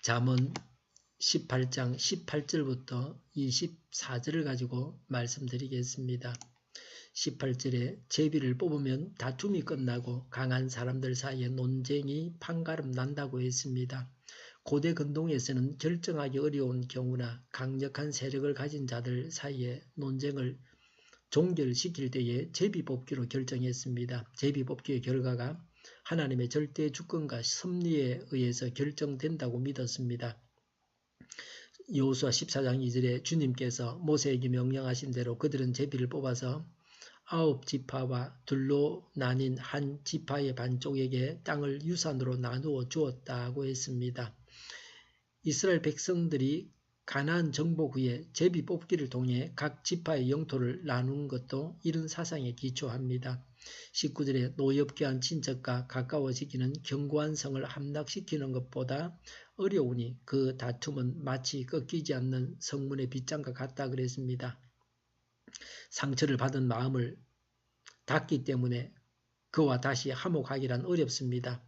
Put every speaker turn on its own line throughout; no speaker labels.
잠언 18장 18절부터 24절을 가지고 말씀드리겠습니다. 18절에 제비를 뽑으면 다툼이 끝나고 강한 사람들 사이에 논쟁이 판가름 난다고 했습니다. 고대 근동에서는 결정하기 어려운 경우나 강력한 세력을 가진 자들 사이에 논쟁을 종결시킬 때에 제비 뽑기로 결정했습니다. 제비 뽑기의 결과가 하나님의 절대 주권과 섭리에 의해서 결정된다고 믿었습니다. 여호수아 14장 2절에 주님께서 모세에게 명령하신 대로 그들은 제비를 뽑아서 9지파와 둘로 나뉜 한 지파의 반쪽에게 땅을 유산으로 나누어 주었다고 했습니다. 이스라엘 백성들이 가나안 정복 후에 제비 뽑기를 통해 각 지파의 영토를 나눈 것도 이런 사상에 기초합니다. 19절에 노엽게 한 친척과 가까워지기는 견고한 성을 함락시키는 것보다 어려우니 그 다툼은 마치 꺾이지 않는 성문의 빗장과 같다 그랬습니다. 상처를 받은 마음을 닫기 때문에 그와 다시 화목하기란 어렵습니다.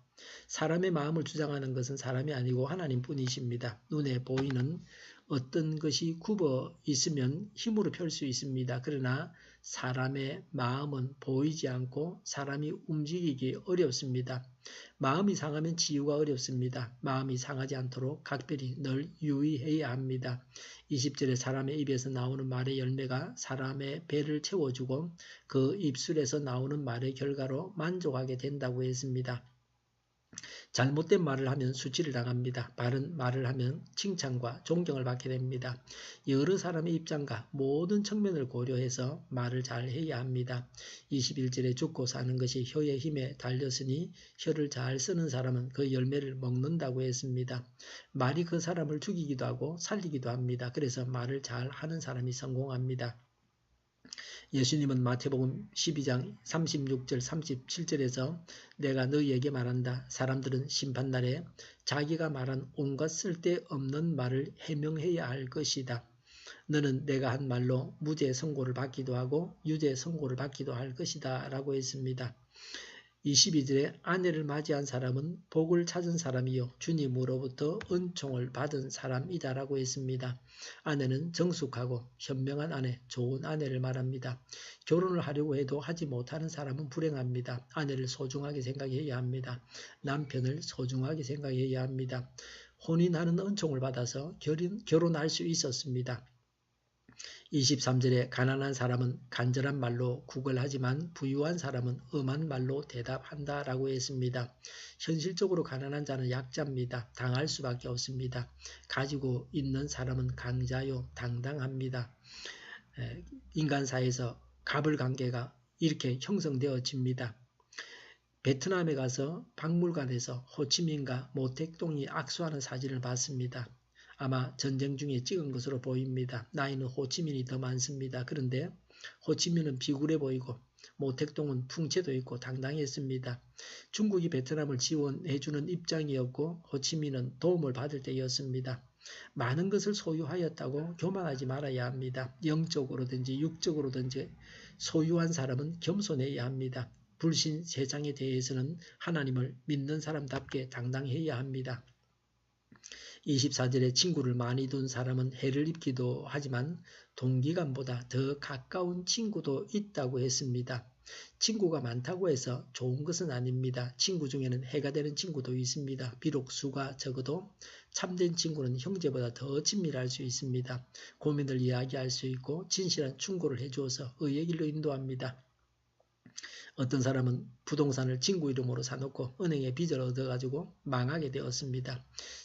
사람의 마음을 주장하는 것은 사람이 아니고 하나님뿐이십니다. 눈에 보이는 어떤 것이 굽어 있으면 힘으로 펼 수 있습니다. 그러나 사람의 마음은 보이지 않고 사람이 움직이기 어렵습니다. 마음이 상하면 치유가 어렵습니다. 마음이 상하지 않도록 각별히 늘 유의해야 합니다. 20절에 사람의 입에서 나오는 말의 열매가 사람의 배를 채워주고 그 입술에서 나오는 말의 결과로 만족하게 된다고 했습니다. 잘못된 말을 하면 수치를 당합니다. 바른 말을 하면 칭찬과 존경을 받게 됩니다. 여러 사람의 입장과 모든 측면을 고려해서 말을 잘 해야 합니다. 21절에 죽고 사는 것이 혀의 힘에 달렸으니 혀를 잘 쓰는 사람은 그 열매를 먹는다고 했습니다. 말이 그 사람을 죽이기도 하고 살리기도 합니다. 그래서 말을 잘 하는 사람이 성공합니다. 예수님은 마태복음 12장 36절 37절에서 내가 너희에게 말한다. 사람들은 심판날에 자기가 말한 온갖 쓸데없는 말을 해명해야 할 것이다. 너는 내가 한 말로 무죄 선고를 받기도 하고 유죄 선고를 받기도 할 것이다 라고 했습니다. 22절에 아내를 맞이한 사람은 복을 찾은 사람이요 주님으로부터 은총을 받은 사람이다 라고 했습니다. 아내는 정숙하고 현명한 아내, 좋은 아내를 말합니다. 결혼을 하려고 해도 하지 못하는 사람은 불행합니다. 아내를 소중하게 생각해야 합니다. 남편을 소중하게 생각해야 합니다. 혼인하는 은총을 받아서 결혼할 수 있었습니다. 23절에 가난한 사람은 간절한 말로 구걸하지만 부유한 사람은 엄한 말로 대답한다 라고 했습니다. 현실적으로 가난한 자는 약자입니다. 당할 수밖에 없습니다. 가지고 있는 사람은 강자요 당당합니다. 인간사에서 갑을관계가 이렇게 형성되어집니다. 베트남에 가서 박물관에서 호치민과 모택동이 악수하는 사진을 봤습니다. 아마 전쟁 중에 찍은 것으로 보입니다. 나이는 호치민이 더 많습니다. 그런데 호치민은 비굴해 보이고 모택동은 풍채도 있고 당당했습니다. 중국이 베트남을 지원해주는 입장이었고 호치민은 도움을 받을 때였습니다. 많은 것을 소유하였다고 교만하지 말아야 합니다. 영적으로든지 육적으로든지 소유한 사람은 겸손해야 합니다. 불신 세상에 대해서는 하나님을 믿는 사람답게 당당해야 합니다. 24절에 친구를 많이 둔 사람은 해를 입기도 하지만 동기간보다 더 가까운 친구도 있다고 했습니다. 친구가 많다고 해서 좋은 것은 아닙니다. 친구 중에는 해가 되는 친구도 있습니다. 비록 수가 적어도 참된 친구는 형제보다 더 친밀할 수 있습니다. 고민을 이야기할 수 있고 진실한 충고를 해주어서 의의 길로 인도합니다. 어떤 사람은 부동산을 친구 이름으로 사놓고 은행에 빚을 얻어가지고 망하게 되었습니다.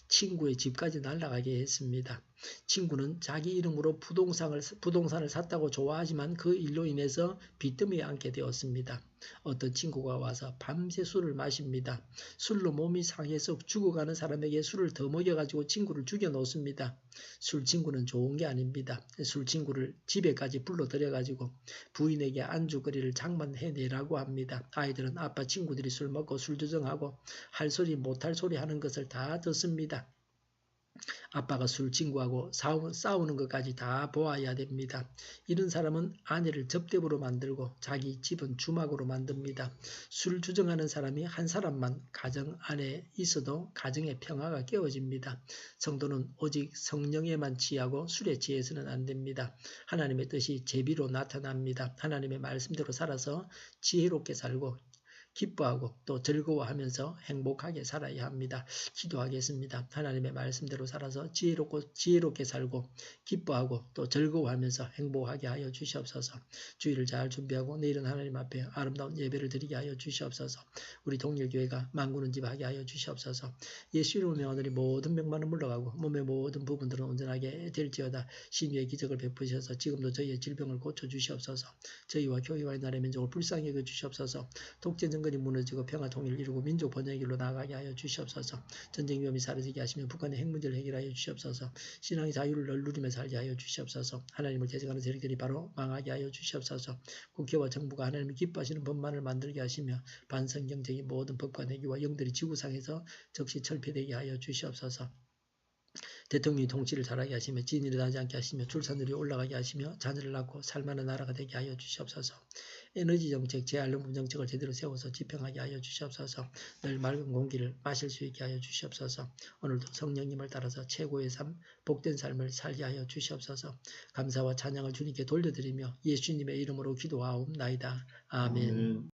친구의 집까지 날아가게 했습니다. 친구는 자기 이름으로 부동산을 샀다고 좋아하지만 그 일로 인해서 빚더미에 앉게 되었습니다. 어떤 친구가 와서 밤새 술을 마십니다. 술로 몸이 상해서 죽어가는 사람에게 술을 더 먹여가지고 친구를 죽여놓습니다. 술 친구는 좋은 게 아닙니다. 술 친구를 집에까지 불러들여가지고 부인에게 안주거리를 장만해내라고 합니다. 아이들은 아빠 친구들이 술 먹고 술 조정하고 할 소리 못할 소리 하는 것을 다 듣습니다. 아빠가 술 친구하고 싸우는 것까지 다 보아야 됩니다. 이런 사람은 아내를 접대부로 만들고 자기 집은 주막으로 만듭니다. 술 주정하는 사람이 한 사람만 가정 안에 있어도 가정의 평화가 깨어집니다. 성도는 오직 성령에만 취하고 술에 취해서는 안 됩니다. 하나님의 뜻이 제비로 나타납니다. 하나님의 말씀대로 살아서 지혜롭게 살고 기뻐하고 또 즐거워하면서 행복하게 살아야 합니다. 기도하겠습니다. 하나님의 말씀대로 살아서 지혜롭게 살고 기뻐하고 또 즐거워하면서 행복하게 하여 주시옵소서. 주일을 잘 준비하고 내일은 하나님 앞에 아름다운 예배를 드리게 하여 주시옵소서. 우리 동일교회가 만구는 집 하게 하여 주시옵소서. 예수 이름으로 명하노니 모든 병만은 물러가고 몸의 모든 부분들은 온전하게 될지어다. 신유의 기적을 베푸셔서 지금도 저희의 질병을 고쳐주시옵소서. 저희와 교회와의 나라의 민족을 불쌍히 여겨주시옵소서. 독재 정권이 무너지고 평화 통일을 이루고 민족 번영의 길로 나아가게 하여 주시옵소서. 전쟁 위험이 사라지게 하시며 북한의 핵 문제를 해결하여 주시옵소서. 신앙의 자유를 누리며 살게 하여 주시옵소서. 하나님을 대적하는 세력들이 바로 망하게 하여 주시옵소서. 국회와 정부가 하나님이 기뻐하시는 법만을 만들게 하시며 반성경적인 모든 법과 내기와 영들이 지구상에서 즉시 철폐되게 하여 주시옵소서. 대통령이 통치를 잘하게 하시며 진일이 나지 않게 하시며 출산율이 올라가게 하시며 자녀를 낳고 살만한 나라가 되게 하여 주시옵소서. 에너지 정책, 재활용품 정책을 제대로 세워서 집행하게 하여 주시옵소서. 늘 맑은 공기를 마실 수 있게 하여 주시옵소서. 오늘도 성령님을 따라서 최고의 삶, 복된 삶을 살게 하여 주시옵소서. 감사와 찬양을 주님께 돌려드리며 예수님의 이름으로 기도하옵나이다. 아멘.